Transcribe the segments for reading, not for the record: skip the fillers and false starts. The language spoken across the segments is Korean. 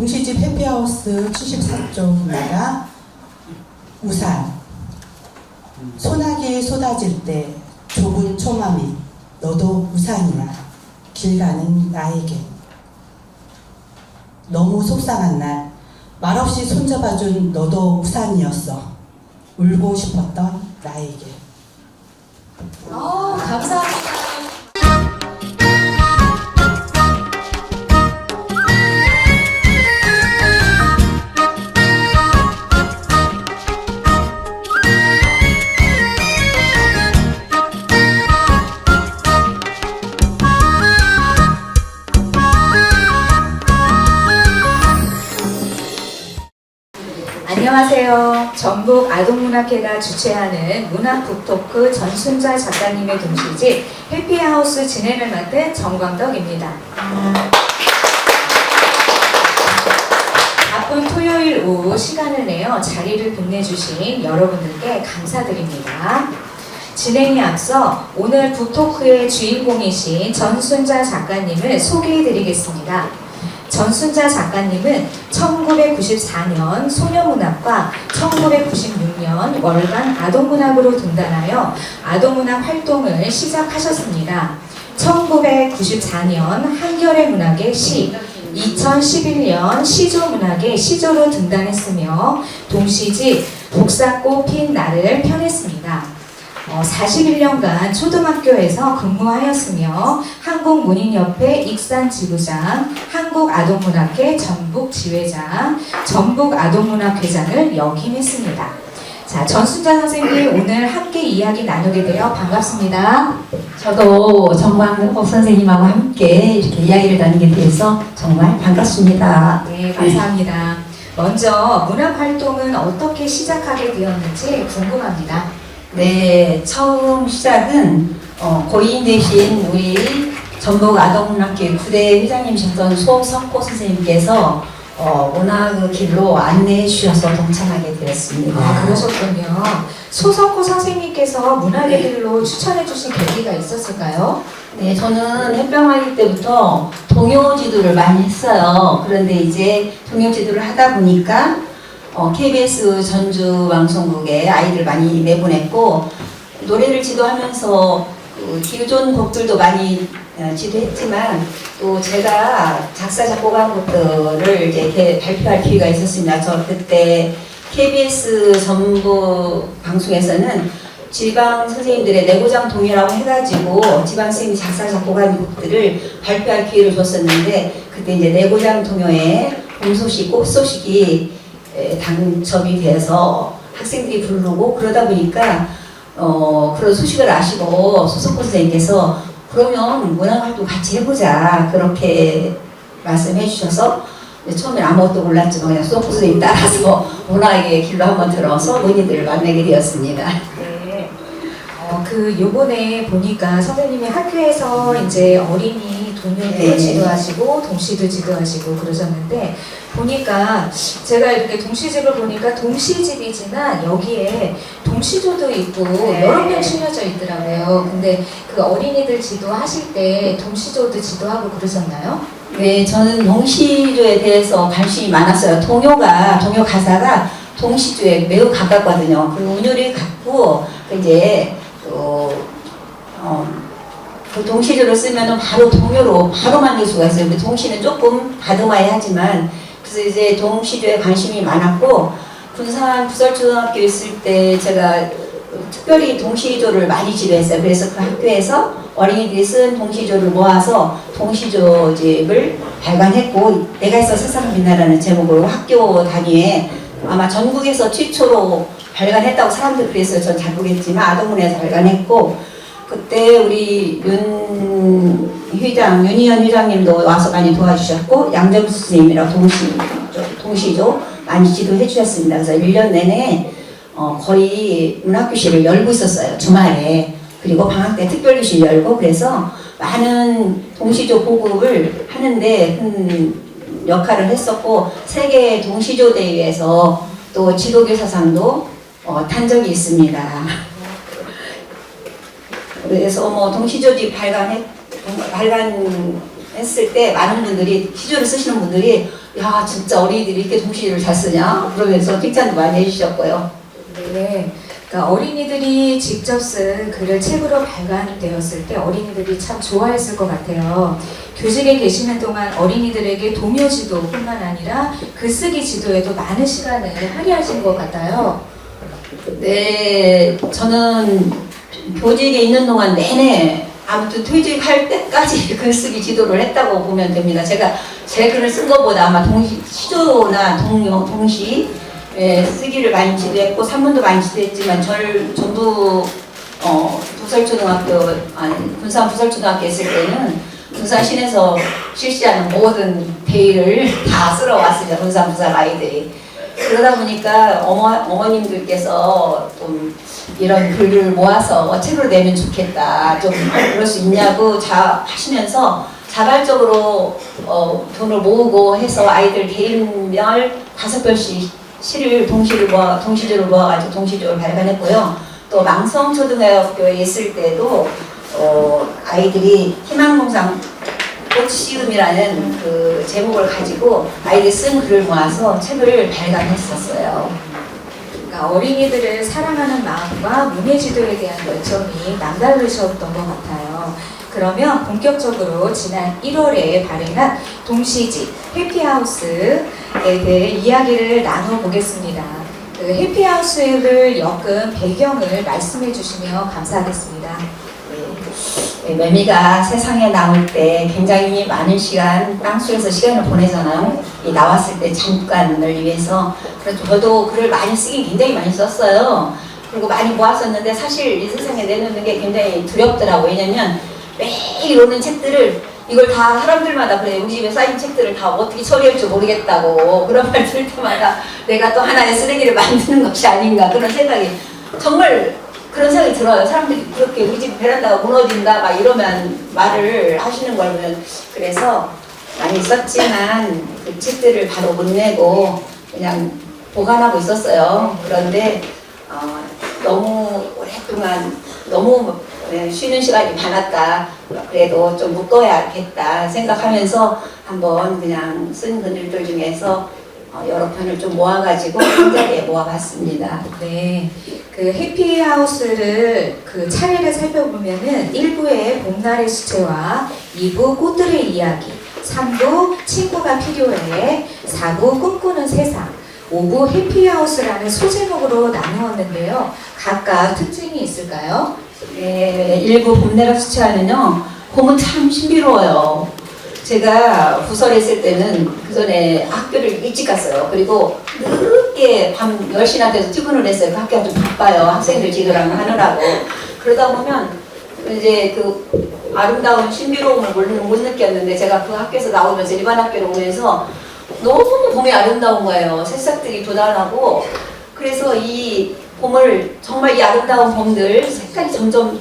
동시집 해피하우스 74쪽입니다. 우산. 소나기 쏟아질 때 좁은 초마미 너도 우산이야. 길 가는 나에게. 너무 속상한 날 말없이 손잡아준 너도 우산이었어. 울고 싶었던 나에게. 감사합니다. 안녕하세요. 전북 아동문학회가 주최하는 문학북토크 전순자 작가님의 동시집 해피하우스 진행을 맡은 정광덕입니다. 바쁜 토요일 오후 시간을 내어 자리를 빛내주신 여러분들께 감사드립니다. 진행에 앞서 오늘 북토크의 주인공이신 전순자 작가님을 소개해드리겠습니다. 전순자 작가님은 1994년 소녀문학과 1996년 월간 아동문학으로 등단하여 아동문학 활동을 시작하셨습니다. 1994년 한겨레 문학의 시, 2011년 시조문학의 시조로 등단했으며 동시집 복사꽃 핀 날을 펴냈습니다. 41년간 초등학교에서 근무하였으며 한국문인협회 익산지부장, 한국아동문학회 전북지회장, 전북아동문학회장을 역임했습니다. 자, 전순자 선생님 오늘 함께 이야기 나누게 되어 반갑습니다. 저도 정광덕 선생님하고 함께 이렇게 이야기를 나누게 돼서 정말 반갑습니다. 네, 감사합니다. 먼저 문학활동은 어떻게 시작하게 되었는지 궁금합니다. 네, 처음 시작은 고인 되신 우리 전북 아동문학회 9대 회장님이셨던 소석호 선생님께서 문학의 길로 안내해 주셔서 동참하게 되었습니다. 그러셨군요. 소석호 선생님께서 문학의 길로 추천해 주신 계기가 있었을까요? 네, 저는 햇병아기 때부터 동요지도를 많이 했어요. 그런데 이제 동요지도를 하다 보니까 KBS 전주 방송국에 아이들 많이 내보냈고 노래를 지도하면서 기존 곡들도 많이 지도했지만 또 제가 작사 작곡한 것들을 이제 발표할 기회가 있었습니다. 저 그때 KBS 전북 방송에서는 지방 선생님들의 내고장 동요라고 해가지고 지방 선생님이 작사 작곡한 곡들을 발표할 기회를 줬었는데 그때 이제 내고장 동요에 봄소식, 꽃소식이 당첨이 돼서 학생들이 부르고 그러다 보니까 그런 소식을 아시고 소석호 선생님께서 그러면 문학활동 같이 해보자 그렇게 말씀해 주셔서 처음엔 아무것도 몰랐지만 그냥 소석호 선생님 따라서 문학의 길로 한번 들어서 문의들을 만나게 되었습니다. 네. 요번에 보니까 선생님이 학교에서 이제 어린이 동요도 지도하시고 동시도 지도하시고 그러셨는데 보니까 제가 이렇게 동시집을 보니까 동시집이지만 여기에 동시조도 있고 여러 명 실려져 있더라고요. 근데 그 어린이들 지도하실 때 동시조도 지도하고 그러셨나요? 네, 저는 동시조에 대해서 관심이 많았어요. 동요 가사가 동시조에 매우 가깝거든요. 그리고 운율이 같고 이제 그 동시조를 쓰면은 바로 동요로 바로 만들 수가 있어요. 근데 동시는 조금 다듬어야 하지만 그래서 이제 동시조에 관심이 많았고 군산 부설초등학교 있을 때 제가 특별히 동시조를 많이 지도했어요. 그래서 그 학교에서 어린이들이 쓴 동시조를 모아서 동시조집을 발간했고 내가 있어 세상을 빛나라는 제목으로 학교 단위에 아마 전국에서 최초로 발간했다고 사람들 그랬어요. 전 잘 모르겠지만 아동문에서 발간했고 그때 우리 윤희연 회장님도 와서 많이 도와주셨고 양정수 선생님이랑 동시조 많이 지도해 주셨습니다. 그래서 1년 내내 거의 문학교실을 열고 있었어요. 주말에. 그리고 방학 때 특별교실 열고 그래서 많은 동시조 보급을 하는데 큰 역할을 했었고 세계 동시조 대회에서 또 지도교사상도 탄 적이 있습니다. 그래서 동시조집 발간 했을 때 많은 분들이 시조를 쓰시는 분들이 야 진짜 어린이들이 이렇게 동시를 잘 쓰냐 그러면서 칭찬도 많이 해주셨고요. 네. 그러니까 어린이들이 직접 쓴 글을 책으로 발간되었을 때 어린이들이 참 좋아했을 것 같아요. 교직에 계시는 동안 어린이들에게 도묘 지도뿐만 아니라 글쓰기 지도에도 많은 시간을 할애하신 것 같아요. 네, 저는 교직에 있는 동안 내내 아무튼 퇴직할 때까지 글쓰기 지도를 했다고 보면 됩니다. 제가 제 글을 쓴 것보다 아마 시조나 동시 쓰기를 많이 지도했고 산문도 많이 지도했지만 전부 군산 부설초등학교 있을 때는 군산시내에서 실시하는 모든 대의를 다 쓸어 왔습니다. 군산 부설 아이들이. 그러다 보니까 어머님들께서 좀 이런 글을 모아서 책으로 내면 좋겠다. 좀 그럴 수 있냐고 하시면서 자발적으로 돈을 모으고 해서 아이들 개인별 5편씩 시를 동시조를 모아가지고 동시조를 발간했고요. 또 망성초등학교에 있을 때도 아이들이 희망봉상 꽃시음이라는 그 제목을 가지고 아이들이 쓴 글을 모아서 책을 발간했었어요. 그러니까 어린이들을 사랑하는 마음과 문예 지도에 대한 열정이 남다르셨던 것 같아요. 그러면 본격적으로 지난 1월에 발행한 동시집 해피하우스에 대해 이야기를 나눠보겠습니다. 그 해피하우스를 엮은 배경을 말씀해 주시면 감사하겠습니다. 매미가 세상에 나올 때 굉장히 많은 시간 땅속에서 시간을 보내잖아요. 나왔을 때 잠깐을 위해서. 그래서 저도 글을 많이 쓰긴 굉장히 많이 썼어요. 그리고 많이 모았었는데 사실 이 세상에 내놓는 게 굉장히 두렵더라고요. 왜냐면 매일 오는 책들을 이걸 다 사람들마다 그래 우리 집에 쌓인 책들을 다 어떻게 처리할 줄 모르겠다고 그런 말 들을 때마다 내가 또 하나의 쓰레기를 만드는 것이 아닌가 그런 생각이 정말 그런 생각이 들어요. 사람들이 그렇게 우리 집 베란다가 무너진다 막 이러면 말을 하시는 걸 보면 그래서 많이 썼지만 그 책들을 바로 못 내고 그냥 보관하고 있었어요. 그런데 너무 오랫동안 너무 쉬는 시간이 많았다. 그래도 좀 묶어야겠다 생각하면서 한번 그냥 쓴 글들 중에서 여러 편을 좀 모아가지고 한 자리에 모아봤습니다. 네, 그 해피하우스를 그 차례를 살펴보면은 1부의 봄날의 수채화, 2부 꽃들의 이야기, 3부 친구가 필요해, 4부 꿈꾸는 세상, 5부 해피하우스라는 소제목으로 나누었는데요. 각각 특징이 있을까요? 네, 1부 봄내락 수채화는요. 봄은 참 신비로워요. 제가 부설에 있을 때는 그 전에 학교를 일찍 갔어요. 그리고 늦게 밤 10시나 돼서 퇴근을 했어요. 그 학교가 좀 바빠요. 학생들 지도랑 하느라고. 그러다 보면 이제 그 아름다운 신비로움을 못 느꼈는데 제가 그 학교에서 나오면서 일반 학교로 오면서 너무 봄이 아름다운 거예요. 새싹들이 돋아나고 그래서 이 봄을 정말 이 아름다운 봄들 색깔이 점점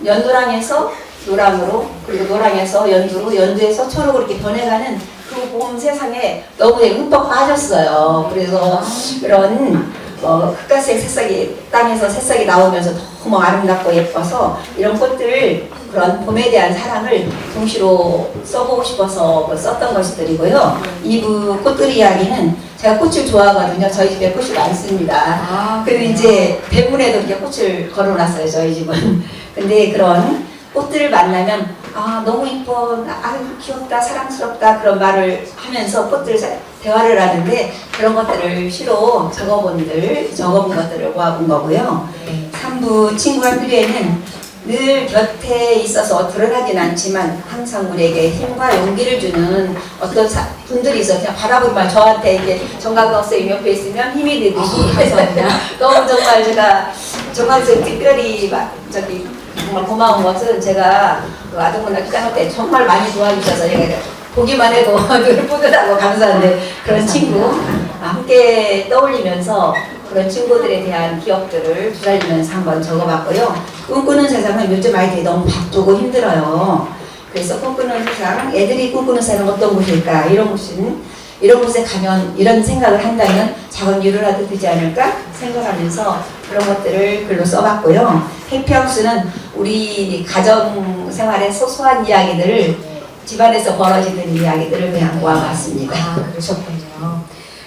연노랑에서 노랑으로 그리고 노랑에서 연두로 연두에서 초록으로 이렇게 변해가는 그 봄 세상에 너무 흠뻑 빠졌어요. 그래서 그런 흑갈색 새싹이 땅에서 새싹이 나오면서 너무 아름답고 예뻐서 이런 꽃들 그런 봄에 대한 사랑을 동시로 써보고 싶어서 썼던 것들이고요. 2부 꽃들 이야기는 제가 꽃을 좋아하거든요. 저희 집에 꽃이 많습니다. 그리고 이제 대문에도 이렇게 꽃을 걸어놨어요. 저희 집은. 근데 그런 꽃들을 만나면 너무 이뻐, 귀엽다, 사랑스럽다 그런 말을 하면서 꽃들 대화를 하는데 그런 것들을 시로 적어본 것들을 모아본 거고요. 3부 친구가 필요해는 늘 곁에 있어서 드러나진 않지만 항상 우리에게 힘과 용기를 주는 어떤 분들이 있어요. 그냥 바라보기만 저한테 이렇게 정강 선생님 옆에 있으면 힘이 되듯이 해서 너무 정말 제가 정강 선생님 특별히 정말 고마운 것은 제가 그 아동문학 시작할 때 정말 많이 도와주셔서 제가 보기만 해도 늘 뿌듯하고 감사한데 그런 친구 함께 떠올리면서 그런 친구들에 대한 기억들을 주살리면서 한번 적어봤고요. 꿈꾸는 세상은 요즘 아이들이 너무 바쁘고 힘들어요. 그래서 꿈꾸는 세상, 애들이 꿈꾸는 세상은 어떤 곳일까? 이런 곳에 가면 이런 생각을 한다면 작은 위로라도 되지 않을까 생각하면서 그런 것들을 글로 써봤고요. 해피하우스는 우리 가정생활의 소소한 이야기들을 집안에서 벌어지는 이야기들을 그냥 모아봤습니다. 아, 그러셨군요.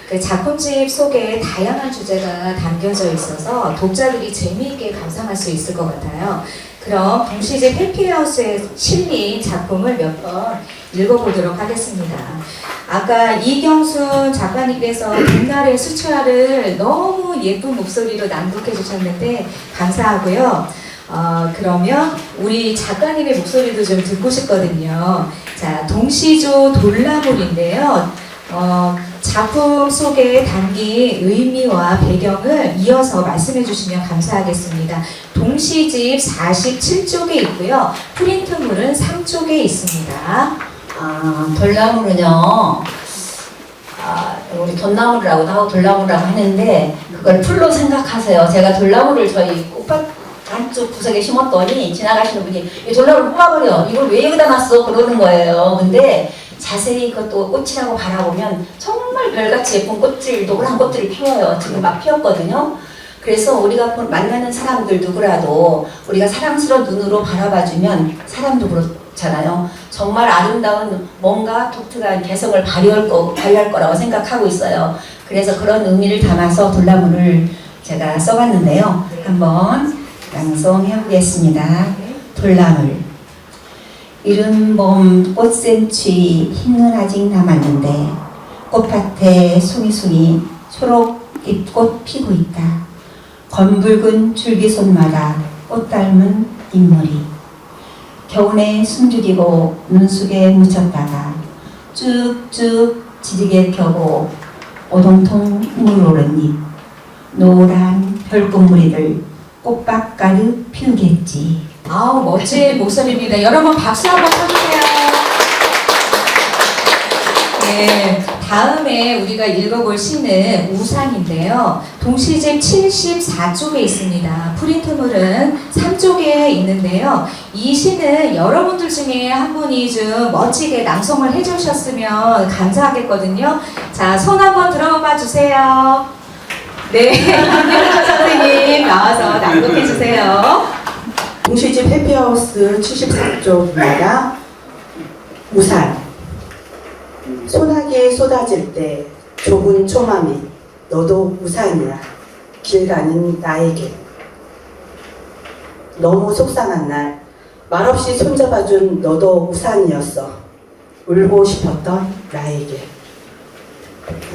그 작품집 속에 다양한 주제가 담겨져 있어서 독자들이 재미있게 감상할 수 있을 것 같아요. 그럼 동시집 해피하우스에 실린 작품을 몇 번 읽어보도록 하겠습니다. 아까 이경순 작가님께서 빛날의 수채화를 너무 예쁜 목소리로 낭독해 주셨는데 감사하고요. 그러면 우리 작가님의 목소리도 좀 듣고 싶거든요. 자, 동시조 돌나물인데요. 작품 속에 담긴 의미와 배경을 이어서 말씀해 주시면 감사하겠습니다. 동시집 47쪽에 있고요. 프린트물은 3쪽에 있습니다. 돌나물은요, 우리 돈나물이라고도 하고 돌나물이라고 하는데, 그걸 풀로 생각하세요. 제가 돌나물을 저희 꽃밭 안쪽 구석에 심었더니, 지나가시는 분이, 이 돌나물 뽑아버려. 이걸 왜 여기다 놨어? 그러는 거예요. 근데, 자세히 그것도 꽃이라고 바라보면, 정말 별같이 예쁜 꽃들, 노란 꽃들이 피어요. 지금 막 피었거든요. 그래서 우리가 만나는 사람들 누구라도, 우리가 사랑스러운 눈으로 바라봐주면, 사람도 그렇잖아요. 정말 아름다운 뭔가 독특한 개성을 발휘할 거라고 생각하고 있어요. 그래서 그런 의미를 담아서 돌나물을 제가 써봤는데요. 한번 낭송해 보겠습니다. 돌나물. 이른 봄 꽃샘추위 흰눈 아직 남았는데 꽃밭에 숭이숭이 초록 잎꽃 피고 있다. 검붉은 줄기손마다 꽃 닮은 잎머리. 겨우내 숨죽이고 눈속에 묻혔다가 쭉쭉 지지개 펴고 오동통 물 오른 잎 노란 별꽃무리들 꽃밭 가득 피우겠지. 아우, 멋진 목소리입니다. 여러분 박수 한번 쳐주세요. 네, 다음에 우리가 읽어볼 시는 우산인데요. 동시집 74쪽에 있습니다. 프린트물은 3쪽에 있는데요. 이 시는 여러분들 중에 한 분이 좀 멋지게 낭송을 해주셨으면 감사하겠거든요. 자, 손 한번 들어봐 주세요. 네, 김민철 선생님 나와서 낭독해 주세요. 동시집 해피하우스 74쪽입니다. 우산. 소나기에 쏟아질 때 좁은 초마미 너도 우산이야. 길 가는 나에게. 너무 속상한 날 말없이 손잡아준 너도 우산이었어. 울고 싶었던 나에게.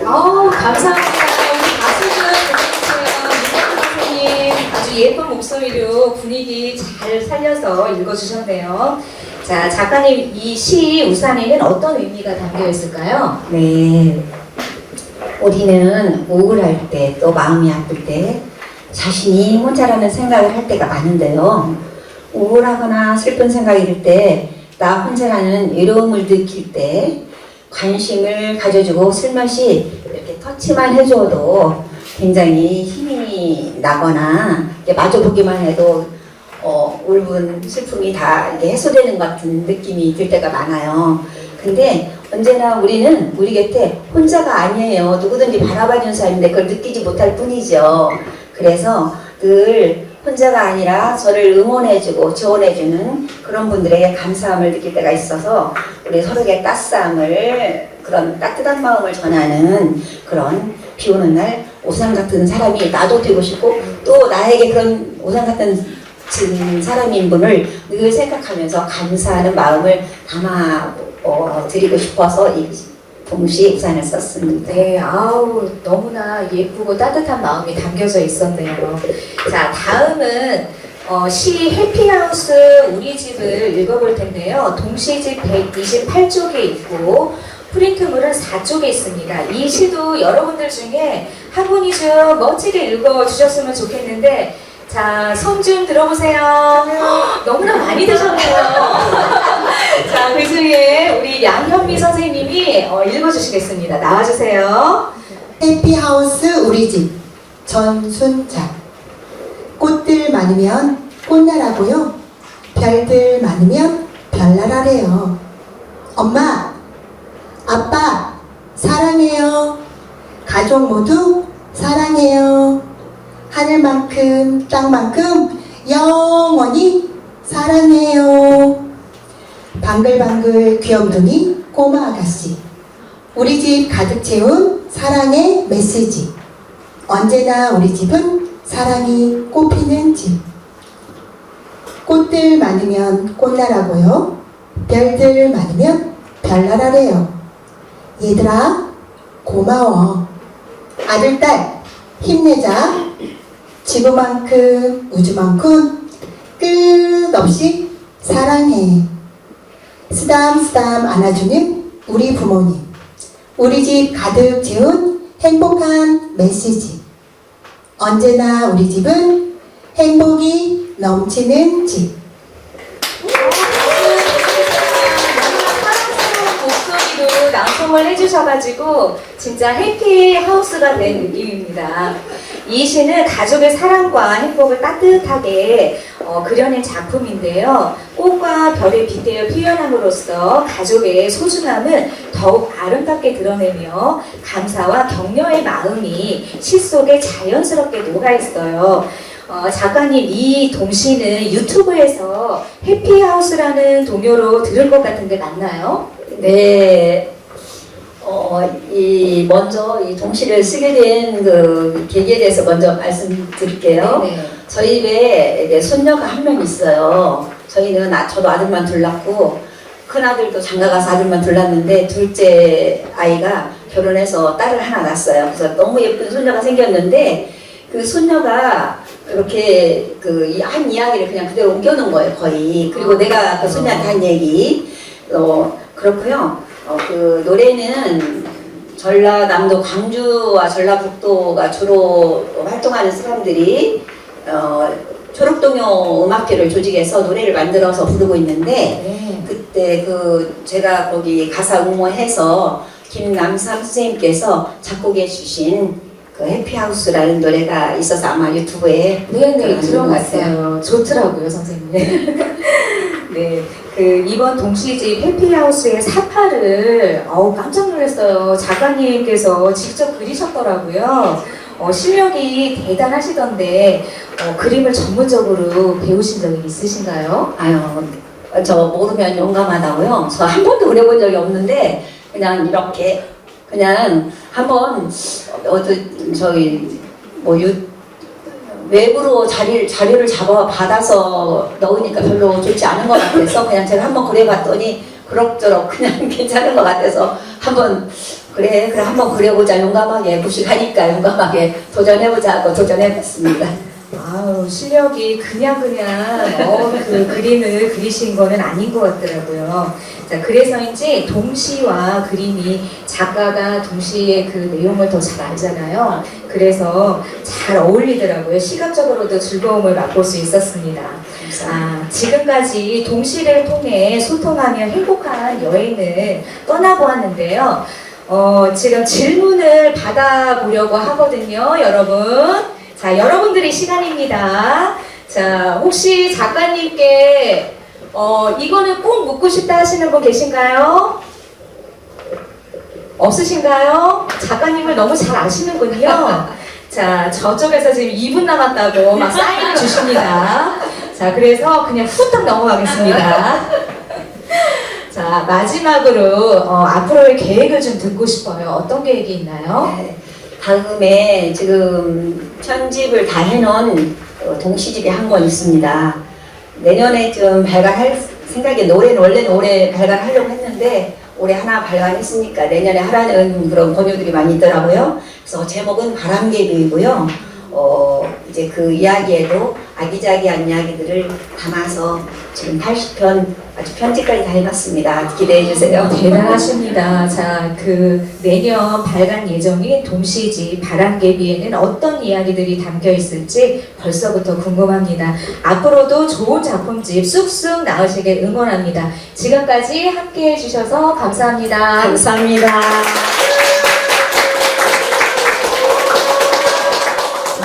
감사합니다. 우리 박수 좀 보내주세요. 민철 선생님 아주 예쁜 목소리로 분위기 잘 살려서 읽어주셨네요. 자, 작가님 이 시 우산에는 어떤 의미가 담겨 있을까요? 네, 우리는 우울할 때 또 마음이 아플 때 자신이 혼자라는 생각을 할 때가 많은데요. 우울하거나 슬픈 생각이 들 때 나 혼자라는 외로움을 느낄 때 관심을 가져주고 슬며시 이렇게 터치만 해줘도 굉장히 힘이 나거나 마주 보기만 해도 울분, 슬픔이 다 이게 해소되는 것 같은 느낌이 들 때가 많아요. 근데 언제나 우리는 우리 곁에 혼자가 아니에요. 누구든지 바라봐주는 사람인데 그걸 느끼지 못할 뿐이죠. 그래서 늘 혼자가 아니라 저를 응원해주고 지원해주는 그런 분들에게 감사함을 느낄 때가 있어서 우리 서로에게 따스함을, 그런 따뜻한 마음을 전하는 그런 비 오는 날 우산 같은 사람이 나도 되고 싶고 또 나에게 그런 우산 같은 사람인 분을 늘 생각하면서 감사하는 마음을 담아 드리고 싶어서 이 동시 우산을 썼습니다. 네, 아우 너무나 예쁘고 따뜻한 마음이 담겨져 있었네요. 자, 다음은 시 해피하우스 우리 집을 읽어볼 텐데요. 동시집 128쪽에 있고 프린트물은 4쪽에 있습니다. 이 시도 여러분들 중에 한 분이 좀 멋지게 읽어주셨으면 좋겠는데, 자, 손 좀 들어보세요. 너무나 많이 드셨네요. 자, 그 중에 우리 양현미 선생님이 읽어주시겠습니다. 나와주세요. 해피하우스 우리 집 전순자. 꽃들 많으면 꽃나라고요. 별들 많으면 별나라래요. 엄마, 아빠 사랑해요. 가족 모두 사랑해요. 하늘만큼 땅만큼 영원히 사랑해요. 방글방글 귀염둥이 꼬마 아가씨. 우리 집 가득 채운 사랑의 메시지. 언제나 우리 집은 사랑이 꽃피는 집. 꽃들 많으면 꽃나라고요. 별들 많으면 별나라래요. 얘들아 고마워. 아들 딸 힘내자. 지구만큼 우주만큼 끝없이 사랑해. 쓰담쓰담 안아주는 우리 부모님. 우리 집 가득 채운 행복한 메시지. 언제나 우리 집은 행복이 넘치는 집. 목소리로 낭송을 해주셔가지고 진짜 해피하우스가 된 느낌입니다. 이 시는 가족의 사랑과 행복을 따뜻하게 그려낸 작품인데요. 꽃과 별의 빗대어 표현함으로써 가족의 소중함을 더욱 아름답게 드러내며 감사와 격려의 마음이 시 속에 자연스럽게 녹아있어요. 작가님, 이 동시는 유튜브에서 해피하우스라는 동요로 들을 것 같은데 맞나요? 네. 먼저 이 동시를 쓰게 된 그 계기에 대해서 먼저 말씀드릴게요. 네. 저희 집에 이제 손녀가 한 명 있어요. 저희는 저도 아들만 둘 낳고 큰아들도 장가가서 아들만 둘 낳았는데 둘째 아이가 결혼해서 딸을 하나 낳았어요. 그래서 너무 예쁜 손녀가 생겼는데 그 손녀가 이렇게 그 한 이야기를 그냥 그대로 옮겨놓은 거예요, 거의. 그리고 내가 그 손녀한테 한 얘기. 그렇고요. 그 노래는 전라남도 광주와 전라북도가 주로 활동하는 사람들이 초록동요 음악회를 조직해서 노래를 만들어서 부르고 있는데 네. 그때 그 제가 거기 가사 응모해서 김남삼 선생님께서 작곡해 주신 그 해피하우스라는 노래가 있어서 아마 유튜브에 네네, 들어봤어요. 좋더라고요, 선생님. 네, 그 이번 동시집 해피하우스의 사파를 깜짝 놀랐어요. 작가님께서 직접 그리셨더라고요. 실력이 대단하시던데 그림을 전문적으로 배우신 적이 있으신가요? 아유, 저 모르면 용감하다고요. 저 한 번도 그려본 적이 없는데 그냥 이렇게 그냥 한번 저기 외부로 자료를 받아서 넣으니까 별로 좋지 않은 것 같아서 그냥 제가 한번 그려봤더니 그럭저럭 그냥 괜찮은 것 같아서 한번 그래 한번 그려보자. 용감하게 무식하니까 용감하게 도전해보자 하고 도전해봤습니다. 아우, 실력이 그냥 그 그림을 그리신 거는 아닌 것 같더라고요. 자, 그래서인지 동시와 그림이 작가가 동시에 그 내용을 더 잘 알잖아요. 그래서 잘 어울리더라고요. 시각적으로도 즐거움을 맛볼 수 있었습니다. 지금까지 동시를 통해 소통하며 행복한 여행을 떠나보았는데요. 지금 질문을 받아보려고 하거든요, 여러분. 자, 여러분들의 시간입니다. 자, 혹시 작가님께 이거는 꼭 묻고 싶다 하시는 분 계신가요? 없으신가요? 작가님을 너무 잘 아시는군요. 자, 저쪽에서 지금 2분 남았다고 막 사인을 주십니다. 자, 그래서 그냥 후딱 넘어가겠습니다. 자, 마지막으로 앞으로의 계획을 좀 듣고 싶어요. 어떤 계획이 있나요? 네, 다음에 지금 편집을 다 해놓은 동시집이 한 권 있습니다. 내년에 좀 발간할 생각에 원래는 올해 발간하려고 했는데 올해 하나 발간했으니까 내년에 하라는 그런 권유들이 많이 있더라고요. 그래서 제목은 바람개비이고요. 이제 그 이야기에도 아기자기한 이야기들을 담아서 지금 80편 아주 편집까지 다 해놨습니다. 기대해 주세요. 대단하십니다. 자, 그 내년 발간 예정인 동시집 바람개비에는 어떤 이야기들이 담겨 있을지 벌써부터 궁금합니다. 앞으로도 좋은 작품집 쑥쑥 나오시길 응원합니다. 지금까지 함께 해주셔서 감사합니다. 감사합니다.